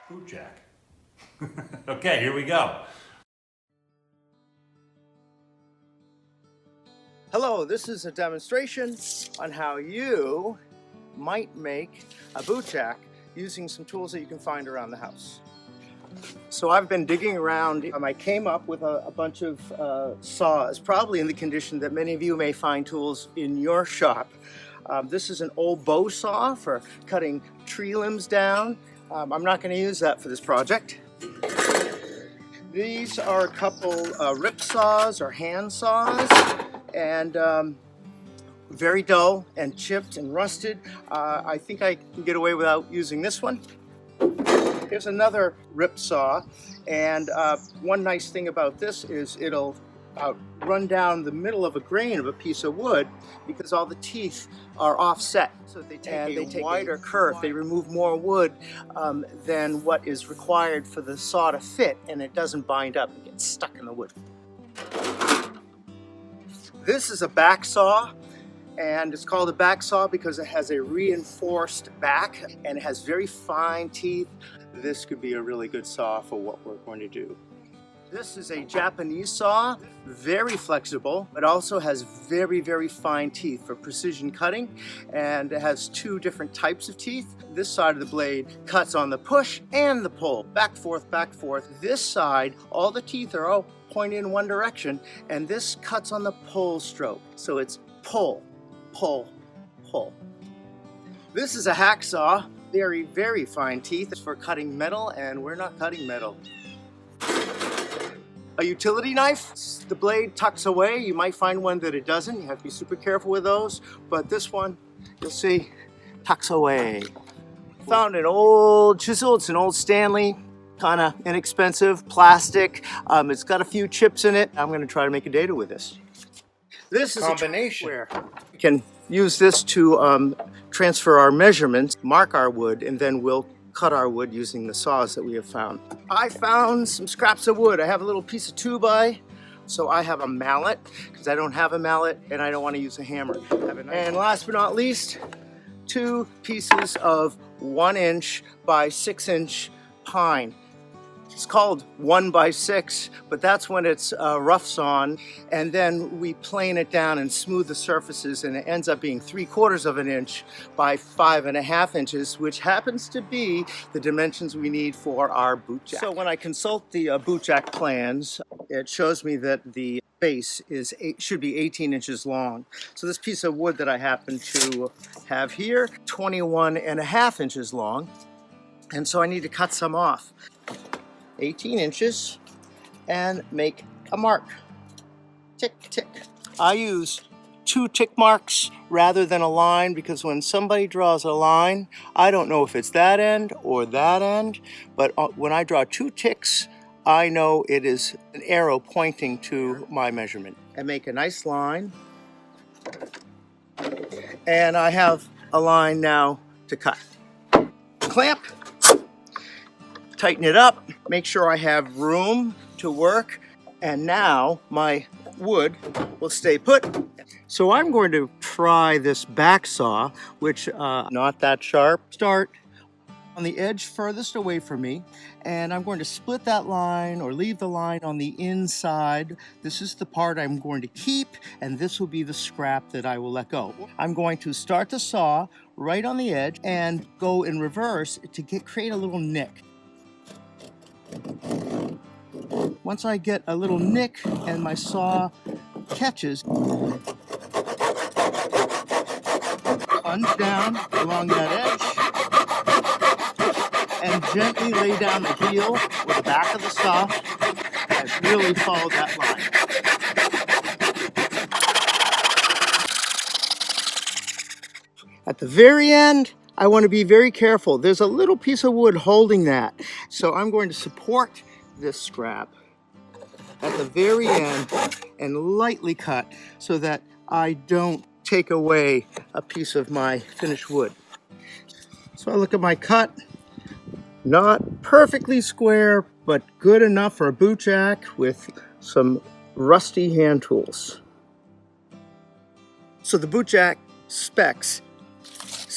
Boot jack. Okay, here we go. Hello, this is a demonstration on how you might make a boot jack using some tools that you can find around the house. So I've been digging around. I came up with a bunch of saws, probably in the condition that many of you may find tools in your shop. This is an old bow saw for cutting tree limbs down. I'm not going to use that for this project. These are a couple rip saws or hand saws, and very dull and chipped and rusted. I think I can get away without using this one. Here's another rip saw, and one nice thing about this is it'll run down the middle of a grain of a piece of wood because all the teeth are offset. So they take a wider curve. They remove more wood than what is required for the saw to fit, and it doesn't bind up and get stuck in the wood. This is a back saw, and it's called a back saw because it has a reinforced back and it has very fine teeth. This could be a really good saw for what we're going to do. This is a Japanese saw, very flexible, but also has very, very fine teeth for precision cutting, and it has two different types of teeth. This side of the blade cuts on the push and the pull, back, forth, back, forth. This side, all the teeth are all pointed in one direction, and this cuts on the pull stroke. So it's pull, pull, pull. This is a hacksaw, very, very fine teeth. It's for cutting metal, and we're not cutting metal. A utility knife, the blade tucks away. You might find one that it doesn't. You have to be super careful with those. But this one, you'll see, tucks away. Found an old chisel. It's an old Stanley, kind of inexpensive, plastic. It's got a few chips in it. I'm going to try to make a dado with this. This is a combination where we can use this to transfer our measurements, mark our wood, and then we'll cut our wood using the saws that we have found. I found some scraps of wood. I have a little piece of 2x, so I have a mallet because I don't have a mallet and I don't want to use a hammer. And last but not least, 2 pieces of 1" by 6" pine. It's called 1x6, but that's when it's rough sawn, and then we plane it down and smooth the surfaces, and it ends up being 3/4 inch by 5.5 inches, which happens to be the dimensions we need for our boot jack. So when I consult the boot jack plans, it shows me that the base should be 18 inches long. So this piece of wood that I happen to have here, 21.5 inches long, and so I need to cut some off. 18 inches and make a mark. Tick, tick. I use 2 tick marks rather than a line because when somebody draws a line, I don't know if it's that end or that end, but when I draw 2 ticks, I know it is an arrow pointing to my measurement. And make a nice line. And I have a line now to cut. Clamp. Tighten it up, make sure I have room to work, and now my wood will stay put. So I'm going to try this back saw, which not that sharp. Start on the edge furthest away from me, and I'm going to split that line or leave the line on the inside. This is the part I'm going to keep, and this will be the scrap that I will let go. I'm going to start the saw right on the edge and go in reverse to create a little nick. Once I get a little nick and my saw catches, plunge down along that edge and gently lay down the heel with the back of the saw and really follow that line. At the very end, I want to be very careful. There's a little piece of wood holding that. So I'm going to support this scrap at the very end and lightly cut so that I don't take away a piece of my finished wood. So I look at my cut, not perfectly square, but good enough for a boot jack with some rusty hand tools. So the boot jack specs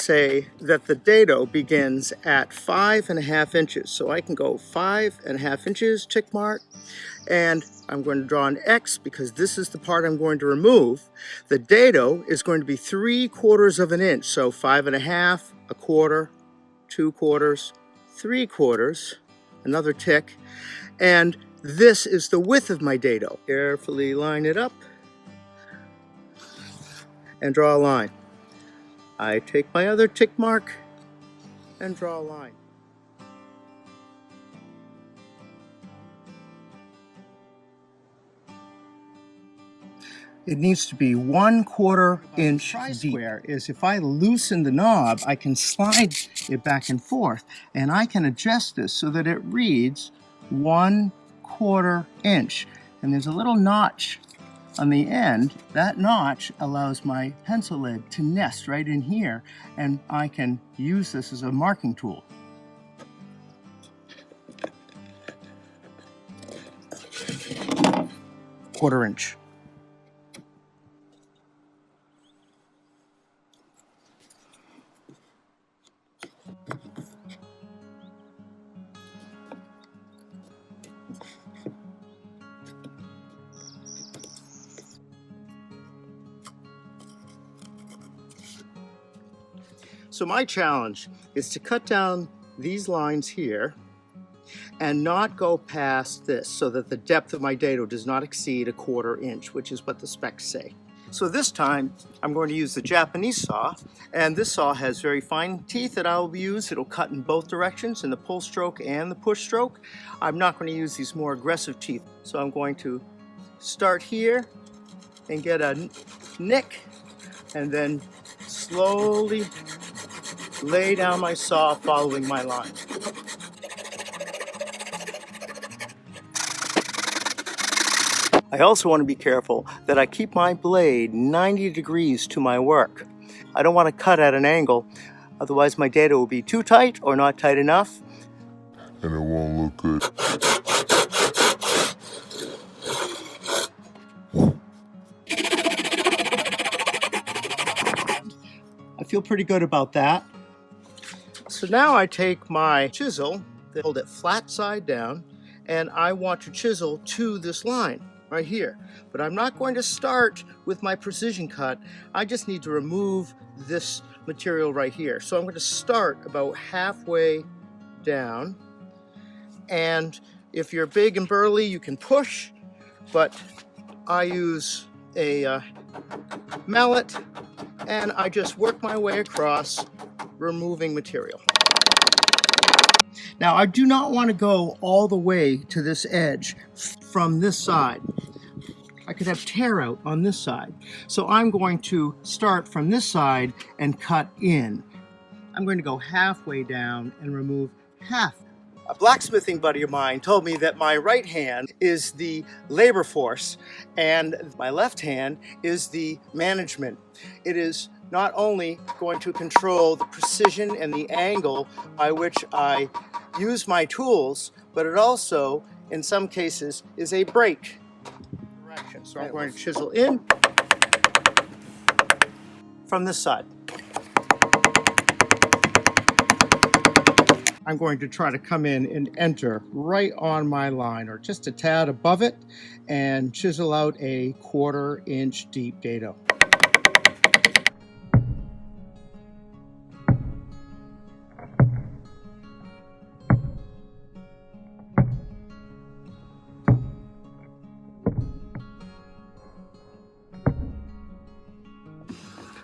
say that the dado begins at 5.5 inches. So I can go 5.5 inches, tick mark, and I'm going to draw an X because this is the part I'm going to remove. The dado is going to be 3/4 of an inch. So 5.5, 1/4, 2/4, 3/4, another tick. And this is the width of my dado. Carefully line it up and draw a line. I take my other tick mark and draw a line. It needs to be 1/4 inch deep. Square is if I loosen the knob, I can slide it back and forth, and I can adjust this so that it reads 1/4 inch. And there's a little notch on the end. That notch allows my pencil lead to nest right in here, and I can use this as a marking tool. Quarter inch. So my challenge is to cut down these lines here and not go past this so that the depth of my dado does not exceed 1/4 inch, which is what the specs say. So this time I'm going to use the Japanese saw, and this saw has very fine teeth that I will use. It'll cut in both directions, in the pull stroke and the push stroke. I'm not going to use these more aggressive teeth. So I'm going to start here and get a nick and then slowly lay down my saw following my line. I also want to be careful that I keep my blade 90 degrees to my work. I don't want to cut at an angle, otherwise my dado will be too tight or not tight enough. And it won't look good. I feel pretty good about that. So now I take my chisel, hold it flat side down, and I want to chisel to this line right here. But I'm not going to start with my precision cut. I just need to remove this material right here. So I'm going to start about halfway down. And if you're big and burly, you can push, but I use a mallet and I just work my way across, removing material. Now I do not want to go all the way to this edge from this side. I could have tear out on this side. So I'm going to start from this side and cut in. I'm going to go halfway down and remove half. A blacksmithing buddy of mine told me that my right hand is the labor force and my left hand is the management. It is not only going to control the precision and the angle by which I use my tools, but it also, in some cases, is a brake. So I'm going to chisel in from this side. I'm going to try to come in and enter right on my line or just a tad above it and chisel out a 1/4 inch deep dado.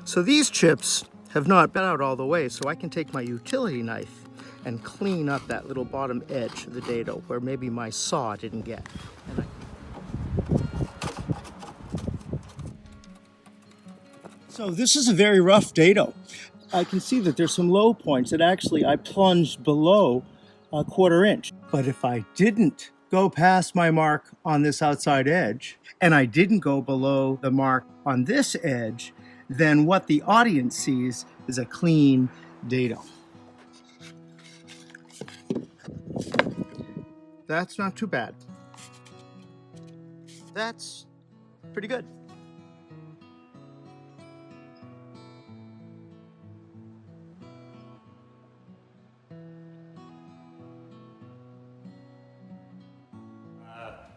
So these chips have not been out all the way, so I can take my utility knife and clean up that little bottom edge of the dado where maybe my saw didn't get. So this is a very rough dado. I can see that there's some low points that actually I plunged below 1/4 inch. But if I didn't go past my mark on this outside edge, and I didn't go below the mark on this edge, then what the audience sees is a clean dado. That's not too bad. That's pretty good.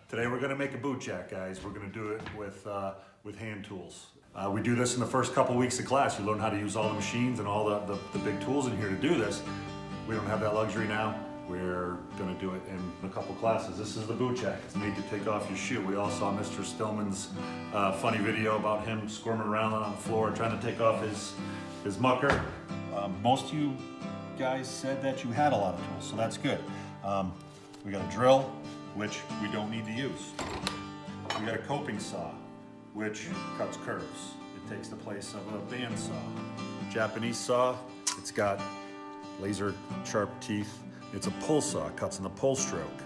Today we're gonna make a boot jack, guys. We're gonna do it with hand tools. We do this in the first couple weeks of class. You learn how to use all the machines and all the big tools in here to do this. We don't have that luxury now. We're gonna do it in a couple classes. This is the boot jack. It's made to take off your shoe. We all saw Mr. Stillman's funny video about him squirming around on the floor trying to take off his mucker. Most of you guys said that you had a lot of tools, so that's good. We got a drill, which we don't need to use. We got a coping saw, which cuts curves. It takes the place of a bandsaw. Japanese saw, it's got laser sharp teeth. It's a pull saw, cuts in the pull stroke.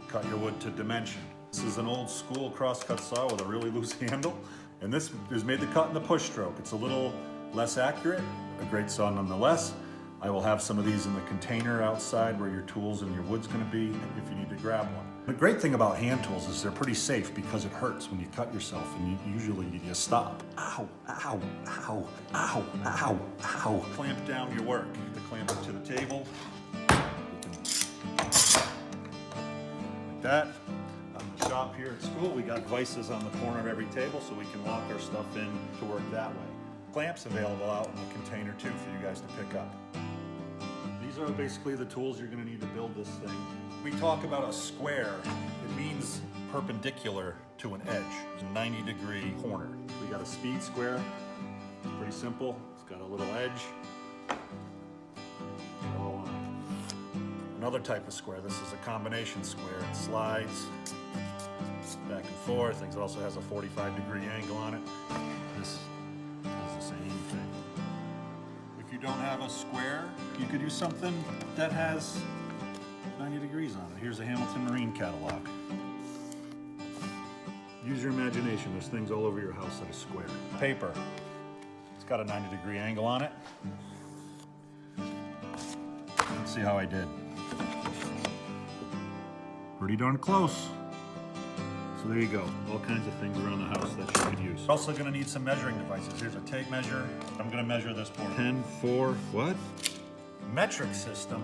Cut your wood to dimension. This is an old school crosscut saw with a really loose handle, and this is made to cut in the push stroke. It's a little less accurate, a great saw nonetheless. I will have some of these in the container outside where your tools and your wood's gonna be if you need to grab one. The great thing about hand tools is they're pretty safe because it hurts when you cut yourself, and usually you just stop. Ow, ow, ow, ow, ow, ow. Clamp down your work. To clamp it to the table. Like that. On the shop here at school, we got vices on the corner of every table so we can lock our stuff in to work that way. Clamps available out in the container too for you guys to pick up. These are basically the tools you're going to need to build this thing. We talk about a square. It means perpendicular to an edge. It's a 90-degree corner. We got a speed square. It's pretty simple. It's got a little edge. Another type of square. This is a combination square. It slides back and forth. It also has a 45-degree angle on it. This is the same thing. If you don't have a square, you could use something that has 90 degrees on it. Here's a Hamilton Marine catalog. Use your imagination. There's things all over your house that are square. Paper. It's got a 90-degree angle on it. Let's see how I did. Pretty darn close. So there you go. All kinds of things around the house that you could use. We're also going to need some measuring devices. Here's a tape measure. I'm going to measure this board. 10, 4, what? Metric system.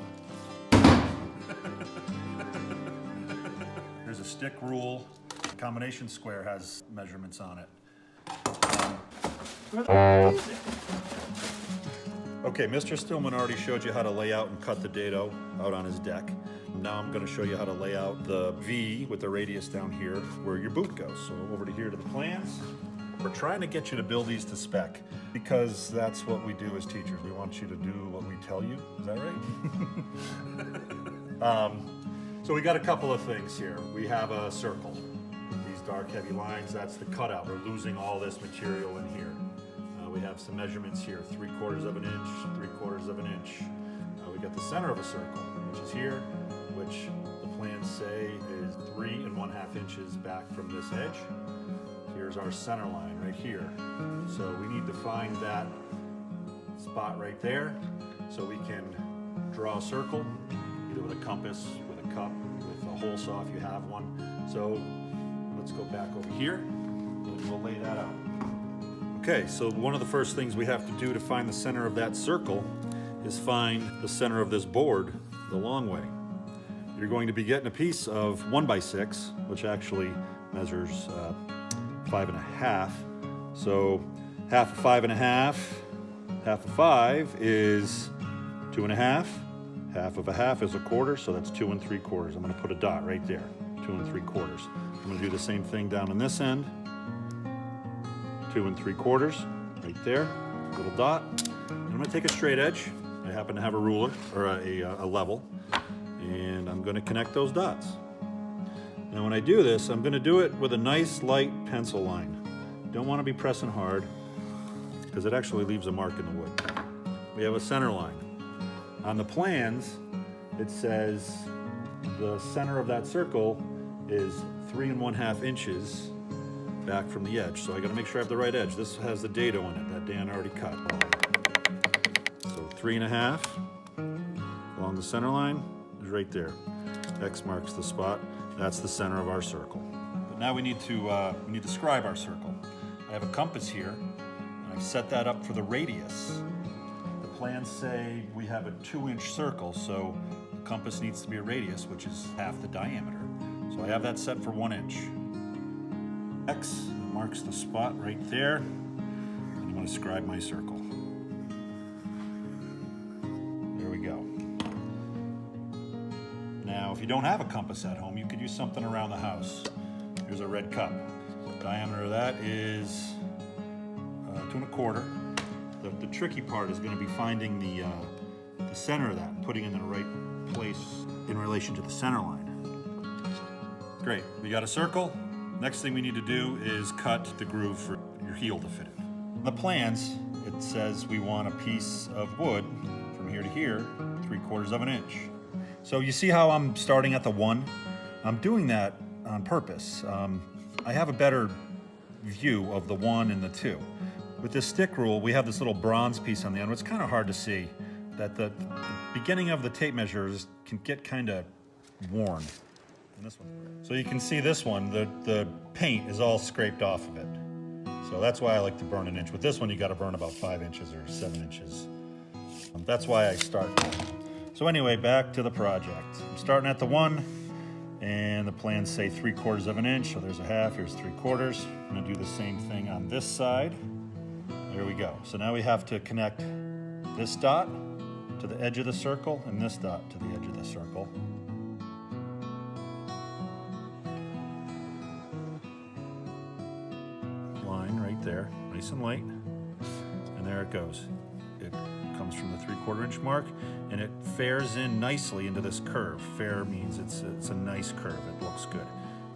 There's a stick rule. The combination square has measurements on it. Okay, Mr. Stillman already showed you how to lay out and cut the dado out on his deck. Now I'm going to show you how to lay out the V with the radius down here where your boot goes. So over to here to the plans. We're trying to get you to build these to spec because that's what we do as teachers. We want you to do what we tell you. Is that right? So we got a couple of things here. We have a circle. These dark heavy lines, that's the cutout. We're losing all this material in here. We have some measurements here, 3/4 of an inch, 3/4 of an inch. We got the center of a circle, which is here, which the plans say is 3 1/2 inches back from this edge. Here's our center line right here. So we need to find that spot right there so we can draw a circle, either with a compass, with a cup, with a hole saw if you have one. So let's go back over here and we'll lay that out. Okay, so one of the first things we have to do to find the center of that circle is find the center of this board the long way. You're going to be getting a piece of 1x6, which actually measures 5 1/2. So half of 5 1/2, half of 5 is 2 1/2. Half of a half is 1/4, so that's 2 3/4. I'm going to put a dot right there, 2 3/4. I'm going to do the same thing down on this end. 2 3/4, right there, little dot. And I'm going to take a straight edge. I happen to have a ruler, or a level, and I'm going to connect those dots. Now when I do this, I'm going to do it with a nice light pencil line. Don't want to be pressing hard, because it actually leaves a mark in the wood. We have a center line. On the plans, it says the center of that circle is 3 1/2 inches back from the edge. So I got to make sure I have the right edge. This has the dado on it that Dan already cut. So 3 1/2 along the center line is right there. X marks the spot. That's the center of our circle. But now we need to scribe our circle. I have a compass here, and I've set that up for the radius. The plans say we have a 2-inch circle, so the compass needs to be a radius, which is half the diameter. So I have that set for 1 inch. X marks the spot right there. And I'm going to scribe my circle. There we go. Now, if you don't have a compass at home, you could use something around the house. Here's a red cup. The diameter of that is 2 1/4. The tricky part is going to be finding the center of that and putting it in the right place in relation to the center line. Great, we got a circle. Next thing we need to do is cut the groove for your heel to fit in. On the plans, it says we want a piece of wood from here to here, 3/4 of an inch. So you see how I'm starting at the 1? I'm doing that on purpose. I have a better view of the 1 and the 2. With this stick rule, we have this little bronze piece on the end. It's kind of hard to see that the beginning of the tape measures can get kind of worn. And this one's great. So you can see this one, the paint is all scraped off of it. So that's why I like to burn 1 inch. With this one, you got to burn about 5 inches or 7 inches. That's why I start. So anyway, back to the project. I'm starting at the 1, and the plans say 3/4 of an inch. So there's a half, here's 3/4. I'm gonna do the same thing on this side. There we go. So now we have to connect this dot to the edge of the circle and this dot to the edge of the circle. Line right there, nice and light. And there it goes. It comes from the 3/4 inch mark and it fares in nicely into this curve. Fair means it's a nice curve, it looks good.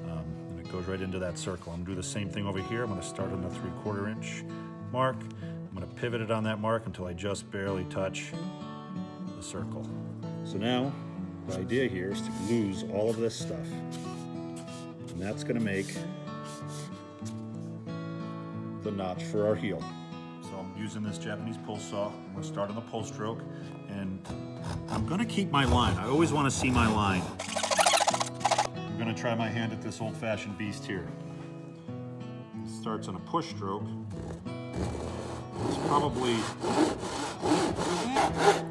And it goes right into that circle. I'm gonna do the same thing over here. I'm gonna start on the 3/4 inch mark. I'm going to pivot it on that mark until I just barely touch the circle. So now the idea here is to lose all of this stuff, and that's going to make the notch for our heel. So I'm using this Japanese pull saw. I'm going to start on the pull stroke, and I'm going to keep my line. I always want to see my line. I'm going to try my hand at this old-fashioned beast here. It starts on a push stroke.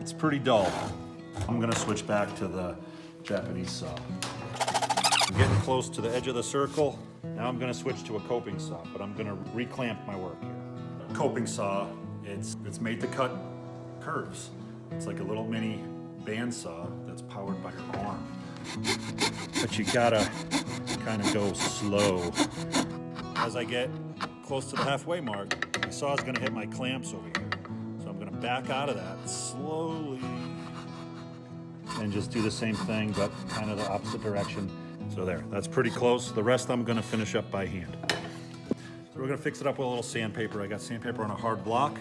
It's pretty dull. I'm gonna switch back to the Japanese saw. I'm getting close to the edge of the circle. Now I'm gonna switch to a coping saw, but I'm gonna reclamp my work here. Coping saw, it's made to cut curves. It's like a little mini bandsaw that's powered by your arm. But you gotta kind of go slow. As I get close to the halfway mark, my saw is going to hit my clamps over here. So I'm going to back out of that slowly and just do the same thing, but kind of the opposite direction. So there, that's pretty close. The rest I'm going to finish up by hand. So we're going to fix it up with a little sandpaper. I got sandpaper on a hard block.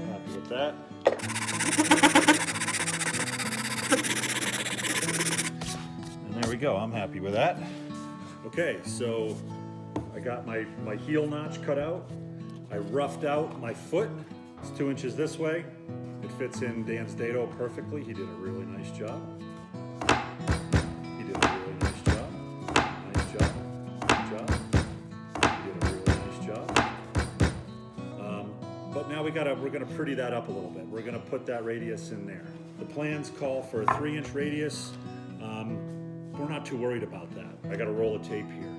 Happy with that. And there we go, I'm happy with that. Okay, so I got my heel notch cut out. I roughed out my foot. It's 2 inches this way. It fits in Dan's dado perfectly. He did a really nice job. He did a really nice job. Nice job. Good job. He did a really nice job. But now we're gonna pretty that up a little bit. We're gonna put that radius in there. The plans call for a 3-inch radius. We're not too worried about that. I got a roll of tape here.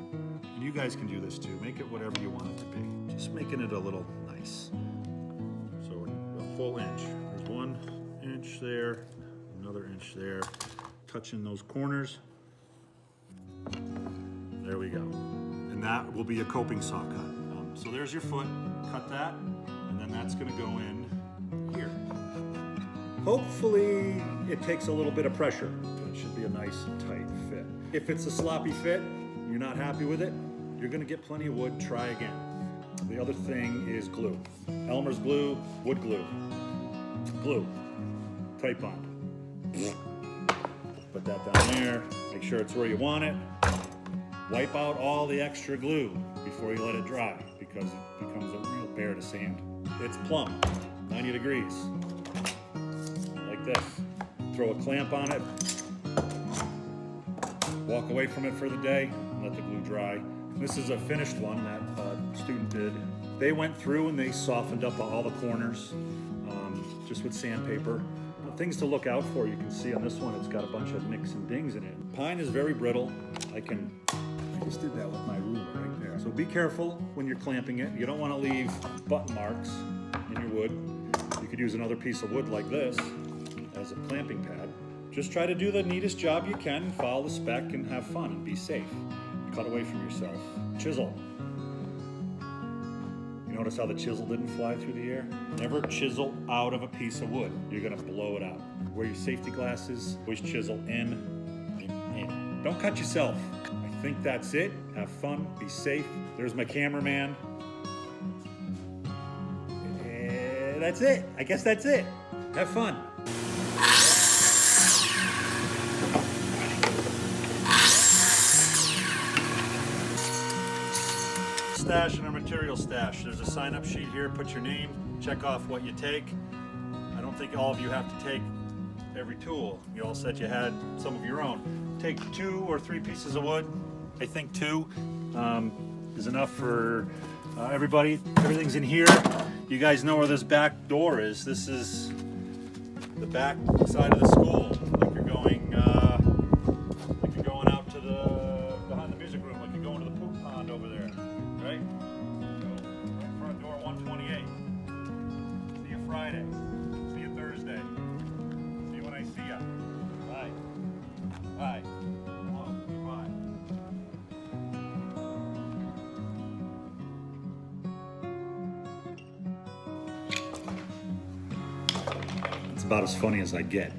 And you guys can do this too. Make it whatever you want it to be. Just making it a little nice. So a full inch. There's 1 inch there, another inch there. Touching those corners. There we go. And that will be a coping saw cut. So there's your foot. Cut that. And then that's gonna go in here. Hopefully it takes a little bit of pressure, but it should be a nice tight fit. If it's a sloppy fit, you're not happy with it, you're gonna get plenty of wood, try again. The other thing is glue. Elmer's glue, wood glue. Glue, tight bond. Put that down there, make sure it's where you want it. Wipe out all the extra glue before you let it dry because it becomes a real bear to sand. It's plumb, 90 degrees. This. Throw a clamp on it, walk away from it for the day, and let the glue dry. This is a finished one that a student did. They went through and they softened up all the corners just with sandpaper. things to look out for, you can see on this one, it's got a bunch of nicks and dings in it. Pine is very brittle. I just did that with my ruler right there. So be careful when you're clamping it. You don't want to leave button marks in your wood. You could use another piece of wood like this as a clamping pad. Just try to do the neatest job you can, follow the spec, and have fun and be safe. Cut away from yourself. Chisel. You notice how the chisel didn't fly through the air? Never chisel out of a piece of wood. You're gonna blow it out. Wear your safety glasses, always chisel in and in. Don't cut yourself. I think that's it. Have fun, be safe. There's my cameraman. That's it. I guess that's it. Have fun. Stash and our material stash. There's a sign-up sheet here. Put your name, check off what you take. I don't think all of you have to take every tool. You all said you had some of your own. Take 2 or 3 pieces of wood. I think 2 is enough for everybody. Everything's in here. You guys know where this back door is. This is the back side of the school. Like you're going out to the behind the music room. Like you're going to the poop pond over there, right? So, front door 128. See you Friday. See you Thursday. See you when I see ya. Bye. Bye. Oh, bye. It's about as funny as I get.